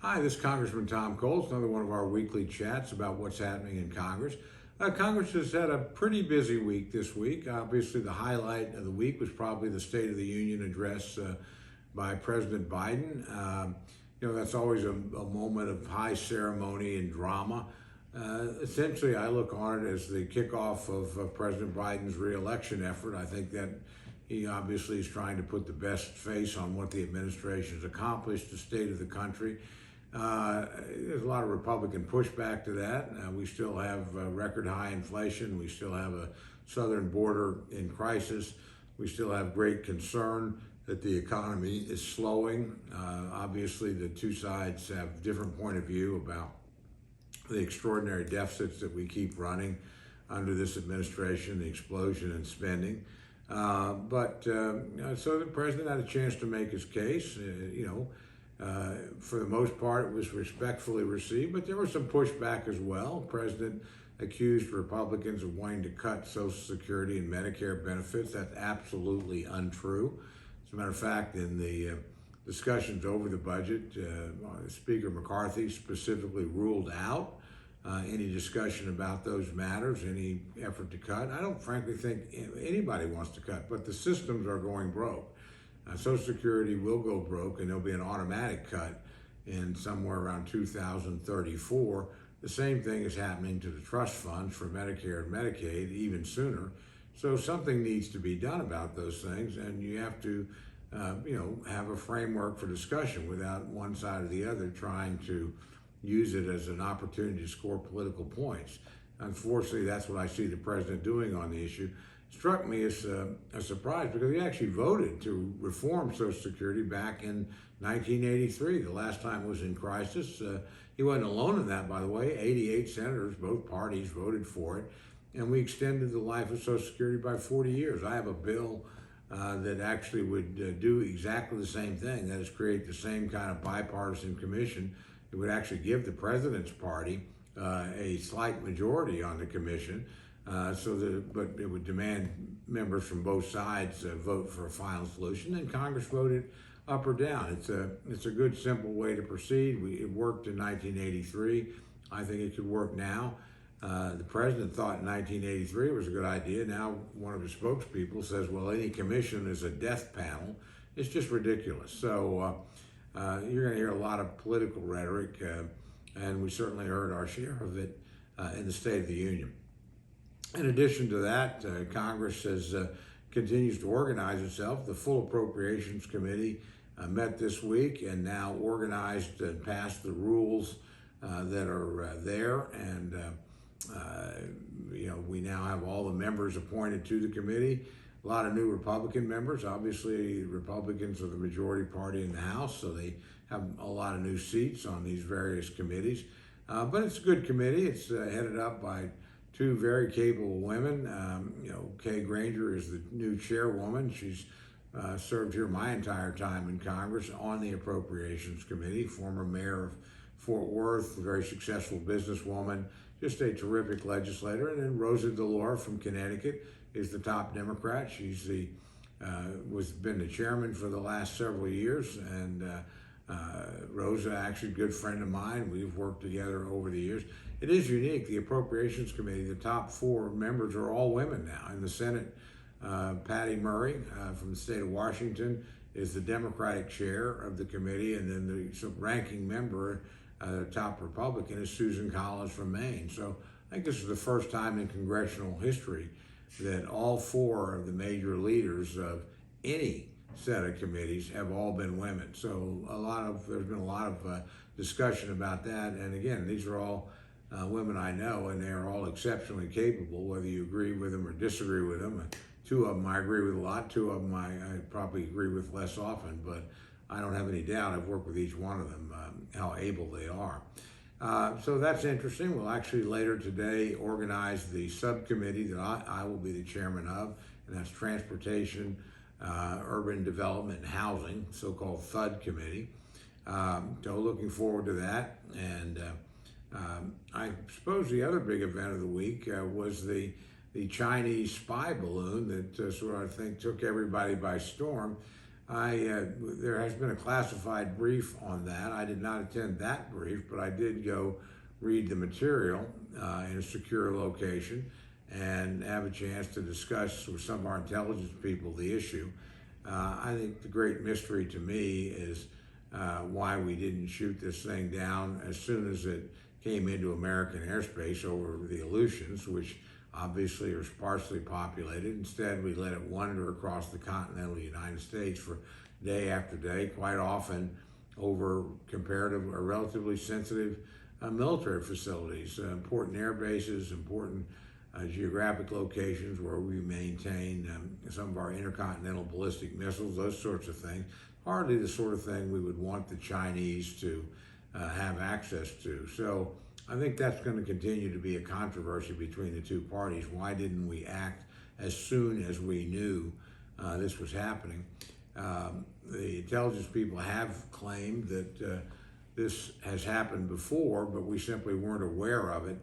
Hi, this is Congressman Tom Cole. It's another one of our weekly chats about what's happening in Congress. Congress has had a pretty busy week this week. Obviously, the highlight of the week was probably the State of the Union address by President Biden. That's always a moment of high ceremony and drama. Essentially, I look on it as the kickoff of President Biden's reelection effort. I think that he obviously is trying to put the best face on what the administration has accomplished, the state of the country. There's a lot of Republican pushback to that. We still have record high inflation. We still have a southern border in crisis. We still have great concern that the economy is slowing. Obviously, the two sides have different point of view about the extraordinary deficits that we keep running under this administration, the explosion in spending. So the president had a chance to make his case. For the most part, it was respectfully received, but there was some pushback as well. The president accused Republicans of wanting to cut Social Security and Medicare benefits. That's absolutely untrue. As a matter of fact, in the discussions over the budget, Speaker McCarthy specifically ruled out any discussion about those matters, any effort to cut. I don't frankly think anybody wants to cut, but the systems are going broke. Social Security will go broke, and there'll be an automatic cut in somewhere around 2034. The same thing is happening to the trust funds for Medicare and Medicaid, even sooner. So something needs to be done about those things, and you have to, have a framework for discussion without one side or the other trying to use it as an opportunity to score political points. Unfortunately, that's what I see the president doing on the issue. Struck me as a surprise because he actually voted to reform Social Security back in 1983. The last time it was in crisis. He wasn't alone in that, by the way. 88 senators, both parties, voted for it. And we extended the life of Social Security by 40 years. I have a bill that actually would do exactly the same thing. That is, create the same kind of bipartisan commission. It would actually give the president's party a slight majority on the commission. But it would demand members from both sides vote for a final solution, and Congress voted up or down. It's a good, simple way to proceed. It worked in 1983. I think it could work now. The president thought in 1983 it was a good idea. Now one of his spokespeople says, well, any commission is a death panel. It's just ridiculous. So you're going to hear a lot of political rhetoric, and we certainly heard our share of it in the State of the Union. In addition to that, Congress continues to organize itself. The full Appropriations Committee met this week and now organized and passed the rules that are there. And, we now have all the members appointed to the committee. A lot of new Republican members. Obviously, Republicans are the majority party in the House, so they have a lot of new seats on these various committees. But it's a good committee. It's headed up by two very capable women. Kay Granger is the new chairwoman. She's served here my entire time in Congress on the Appropriations Committee, former mayor of Fort Worth, a very successful businesswoman, just a terrific legislator. And then Rosa DeLore from Connecticut is the top Democrat. She's been the chairman for the last several years, and Rosa, actually a good friend of mine. We've worked together over the years. It is unique. The Appropriations Committee, the top four members are all women now. In the Senate, Patty Murray from the state of Washington is the Democratic chair of the committee, and then the ranking member, the top Republican, is Susan Collins from Maine. So I think this is the first time in congressional history that all four of the major leaders of any set of committees have all been women. So there's been a lot of discussion about that. And again, these are all women I know, and they are all exceptionally capable, whether you agree with them or disagree with them. Two of them I agree with a lot. Two of them I probably agree with less often, but I don't have any doubt I've worked with each one of them, how able they are. So that's interesting. We'll actually later today organize the subcommittee that I will be the chairman of, and that's Transportation, Urban Development, and Housing, so-called THUD committee. So looking forward to that. And I suppose the other big event of the week was the Chinese spy balloon that I think took everybody by storm. There has been a classified brief on that. I did not attend that brief, but I did go read the material in a secure location and have a chance to discuss with some of our intelligence people the issue. I think the great mystery to me is why we didn't shoot this thing down as soon as it came into American airspace over the Aleutians, which obviously are sparsely populated. Instead, we let it wander across the continental United States for day after day, quite often over comparative or relatively sensitive military facilities, important air bases, important geographic locations where we maintain some of our intercontinental ballistic missiles, those sorts of things. Hardly the sort of thing we would want the Chinese to have access to. So I think that's going to continue to be a controversy between the two parties. Why didn't we act as soon as we knew this was happening? The intelligence people have claimed that this has happened before, but we simply weren't aware of it.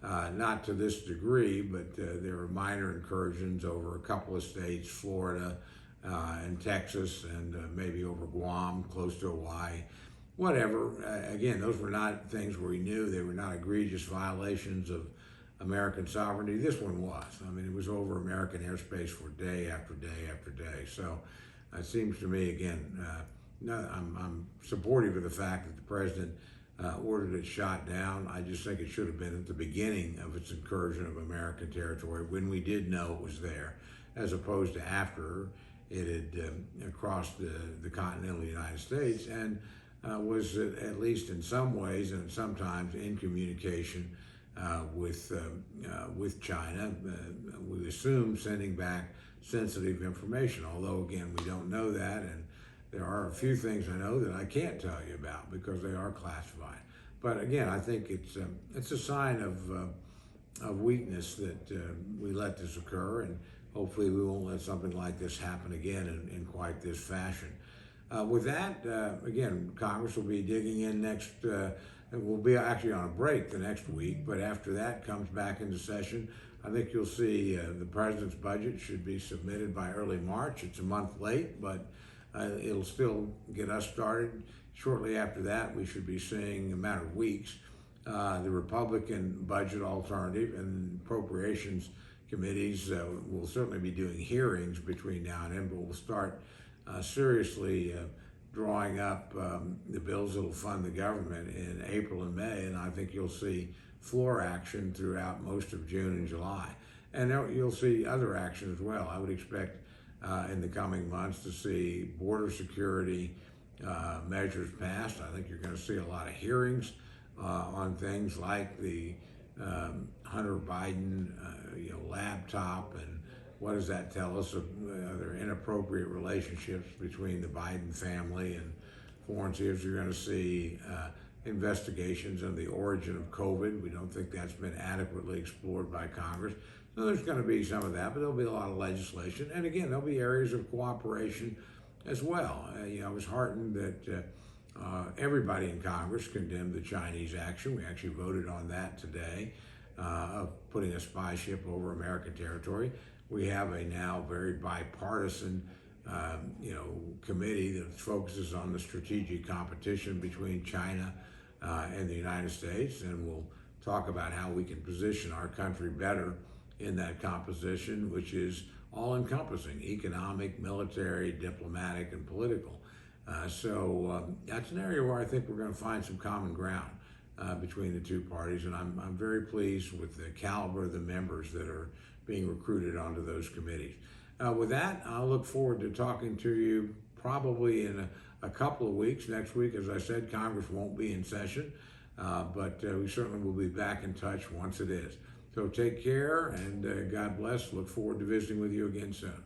Not to this degree, but there were minor incursions over a couple of states, Florida and Texas, and maybe over Guam, close to Hawaii. Whatever, again, those were not things where we knew. They were not egregious violations of American sovereignty. This one was. I mean, it was over American airspace for day after day after day. So it seems to me, again, I'm supportive of the fact that the president ordered it shot down. I just think it should have been at the beginning of its incursion of American territory when we did know it was there, as opposed to after it had crossed the continental United States and was at least in some ways and sometimes in communication with China. We assume sending back sensitive information, although again we don't know that, and there are a few things I know that I can't tell you about because they are classified. But again, I think it's a sign of weakness that we let this occur, and hopefully we won't let something like this happen again in quite this fashion. With that, again, Congress will be digging in next, we'll be actually on a break the next week, but after that comes back into session. I think you'll see the president's budget should be submitted by early March. It's a month late, but it'll still get us started. Shortly after that, we should be seeing, in a matter of weeks, the Republican budget alternative and appropriations committees will certainly be doing hearings between now and then, but we'll start seriously drawing up the bills that will fund the government in April and May, and I think you'll see floor action throughout most of June and July. And you'll see other action as well. I would expect in the coming months to see border security measures passed. I think you're going to see a lot of hearings on things like the Hunter Biden laptop, and what does that tell us of other inappropriate relationships between the Biden family and foreign CEOs. You're going to see investigations into the origin of COVID. We don't think that's been adequately explored by Congress. So there's going to be some of that, but there'll be a lot of legislation. And again, there'll be areas of cooperation as well. I was heartened that everybody in Congress condemned the Chinese action. We actually voted on that today, of putting a spy ship over American territory. We have a now very bipartisan committee that focuses on the strategic competition between China and the United States, and we'll talk about how we can position our country better in that composition, which is all-encompassing: economic, military, diplomatic, and political. So that's an area where I think we're going to find some common ground between the two parties, and I'm very pleased with the caliber of the members that are being recruited onto those committees. With that, I'll look forward to talking to you probably in a couple of weeks. Next week, as I said, Congress won't be in session, but we certainly will be back in touch once it is. So take care, and God bless. Look forward to visiting with you again soon.